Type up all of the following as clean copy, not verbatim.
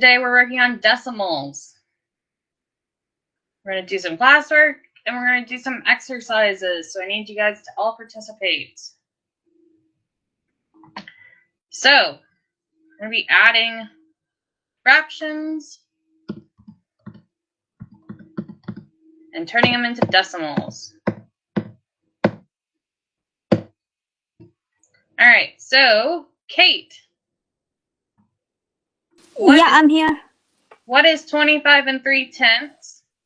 today we're working on decimals. We're going to do some classwork and we're going to do some exercises. So I need you guys to all participate. So I'm going to be adding fractions and turning them into decimals. All right, so Kate. I'm here. What is 25 3/10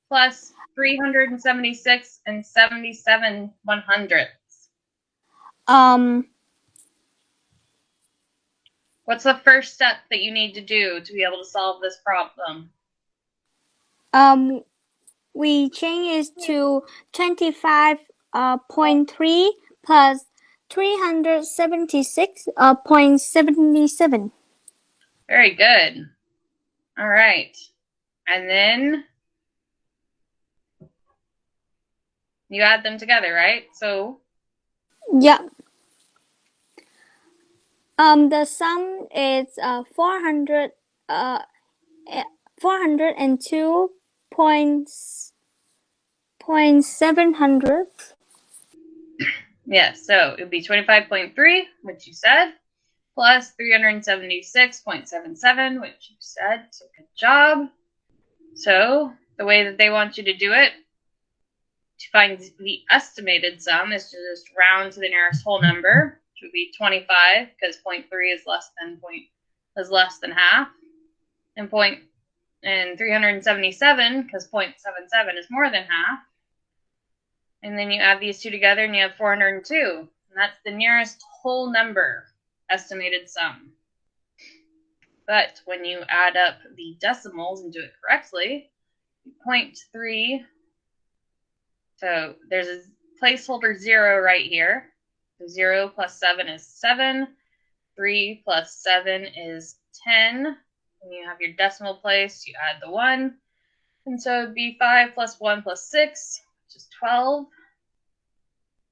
plus 376 and 77 100ths? What's the first step that you need to do to be able to solve this problem? We change it to 25.3 plus 376.77. Very good. All right. And then you add them together, right? So yeah. The sum is 402.700. yeah, so it would be 25.3, which you said, plus 376.77, which you said. So good job. So the way that they want you to do it to find the estimated sum is to just round to the nearest whole number, which would be 25, because 0.3 is less than half, and 377, because 0.77 is more than half. And then you add these two together and you have 402. And that's the nearest whole number estimated sum. But when you add up the decimals and do it correctly, 0.3, so there's a placeholder 0 right here. So 0 plus 7 is 7. 3 plus 7 is 10. When you have your decimal place, you add the 1. And so it would be 5 plus 1 plus 6, which is 12.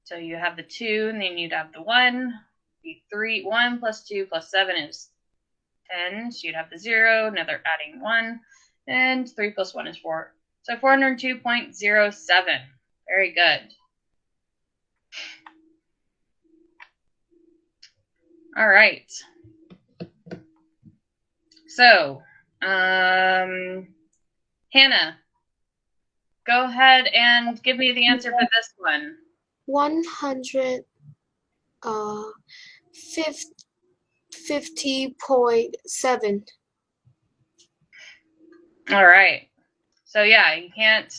So you have the 2, and then you'd have the 1. Be 3. 1 plus 2 plus 7 is 10. So you'd have the 0, another adding 1. And 3 plus 1 is 4. So 402.07. Very good. All right. So, Hannah, go ahead and give me the answer for this one. 150.7. All right. So yeah, you can't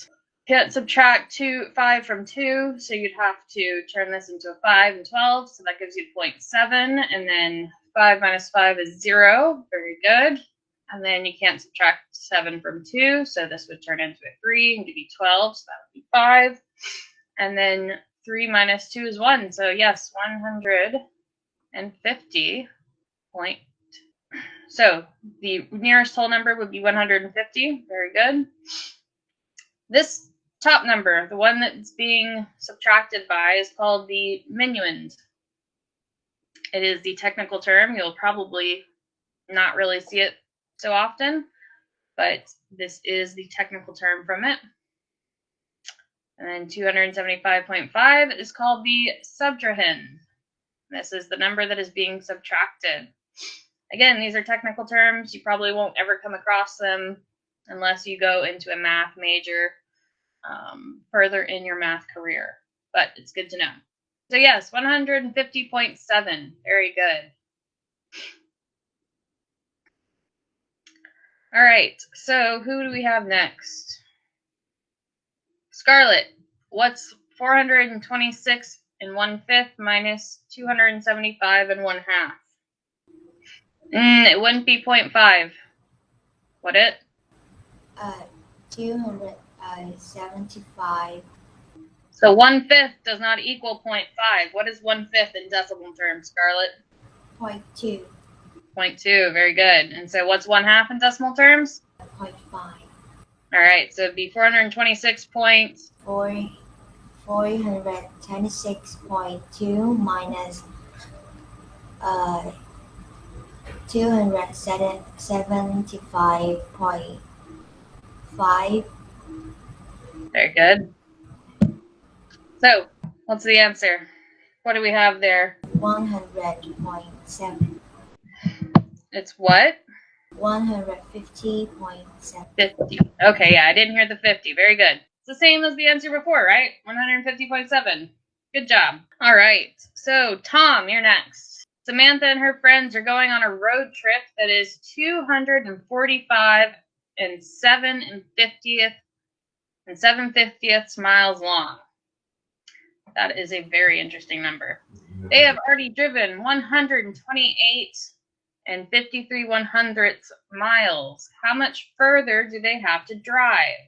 subtract 5 from 2, so you'd have to turn this into a 5 and 12, so that gives you 0.7, and then 5 minus 5 is 0. Very good. And then you can't subtract 7 from 2, so this would turn into a 3 and give you 12, so that would be 5. And then 3 minus 2 is 1, so yes, 150. So the nearest whole number would be 150. Very good. This top number, the one that's being subtracted by, is called the Minuend. It is the technical term. You'll probably not really see it so often, but this is the technical term from it. And then 275.5 is called the subtraction. This is the number that is being subtracted. Again, these are technical terms. You probably won't ever come across them unless you go into a math major further in your math career. But it's good to know. So yes, 150.7. Very good. All right, so who do we have next? Scarlett, what's 426 1/5 minus 275 1/2? It wouldn't be 0.5. Would it? 275. So 1/5 does not equal 0.5. What is 1/5 in decimal terms, Scarlett? 0.2. 0.2, very good. And so what's 1/2 in decimal terms? 0.5. All right, so it'd be 426.2 minus 275.5. Very good. So, what's the answer? What do we have there? 100.7. It's what? 150.7. 50. Okay, yeah, I didn't hear the 50. Very good. It's the same as the answer before, right? 150.7. Good job. All right. So, Tom, you're next. Samantha and her friends are going on a road trip that is 245 and 7/50 miles long. That is a very interesting number. They have already driven 128 and 53/100 miles. How much further do they have to drive?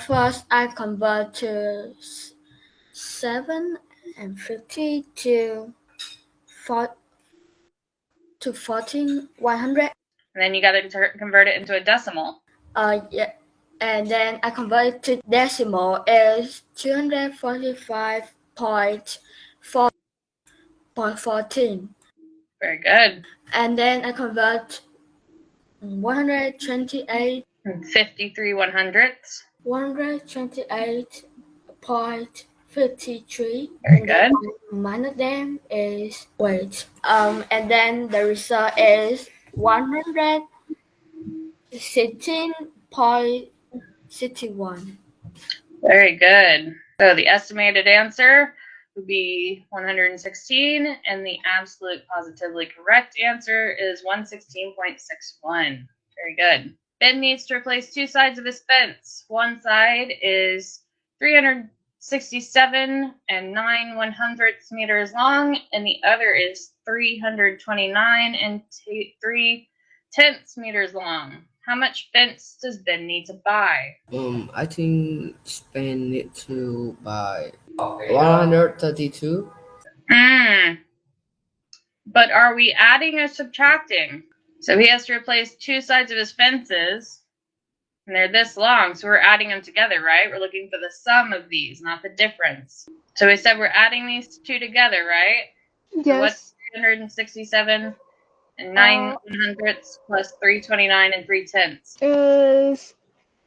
First, I convert to 750 to 14,100. And then you got to convert it into a decimal. Yeah, and then I convert it to decimal is 245.14. Very good. And then I convert 128. And 53/100. 128.53. Very good. Minus them is wait. And then the result is 116.61. Very good. So the estimated answer would be 116, and the absolute positively correct answer is 116.61. Very good. Ben needs to replace two sides of his fence. One side is 367 and 9/100 meters long, and the other is 329 and 3/10 meters long. How much fence does Ben need to buy? I think Ben need to buy 132. But are we adding or subtracting? So he has to replace two sides of his fences, and they're this long, so we're adding them together, right? We're looking for the sum of these, not the difference. So we said we're adding these two together, right? Yes. So what's 367 and 9/100 plus 329 and 3/10? Is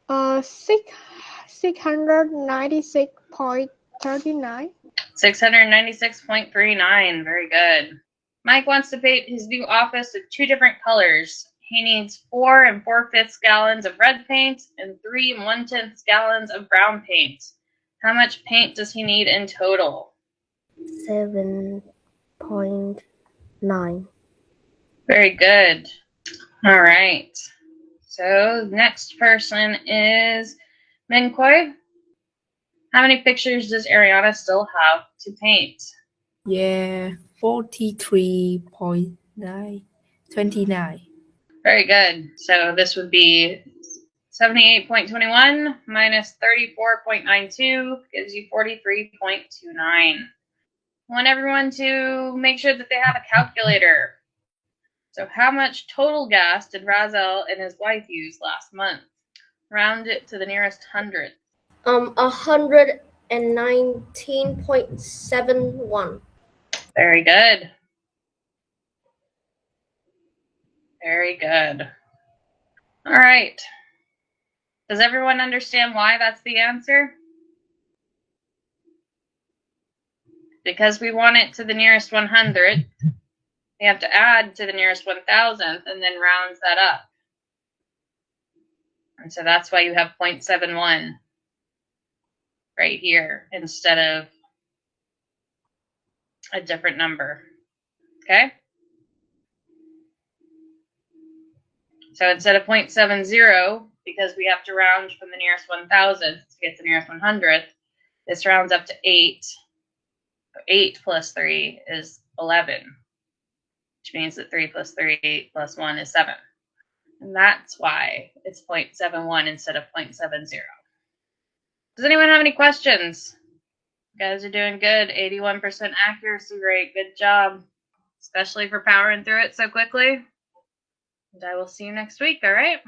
696.39. 696.39. Very good. Mike wants to paint his new office with two different colors. He needs 4 4/5 gallons of red paint and 3 1/10 gallons of brown paint. How much paint does he need in total? 7.9. Very good. All right. So next person is Minkoi. How many pictures does Ariana still have to paint? Yeah, 43.29. Very good. So this would be 78.21 minus 34.92 gives you 43.29. I want everyone to make sure that they have a calculator. So how much total gas did Razel and his wife use last month? Round it to the nearest hundredth. 119.71. Very good. Very good. All right. Does everyone understand why that's the answer? Because we want it to the nearest 100th, we have to add to the nearest 1,000th and then rounds that up. And so that's why you have 0.71 right here instead of a different number. Okay? So instead of 0.70, because we have to round from the nearest 1,000th to get to the nearest 100th, this rounds up to 8. 8 plus 3 is 11, which means that 3 plus 3 plus 1 is 7. And that's why it's 0.71 instead of 0.70. Does anyone have any questions? You guys are doing good. 81% accuracy rate. Good job. Especially for powering through it so quickly. And I will see you next week, all right?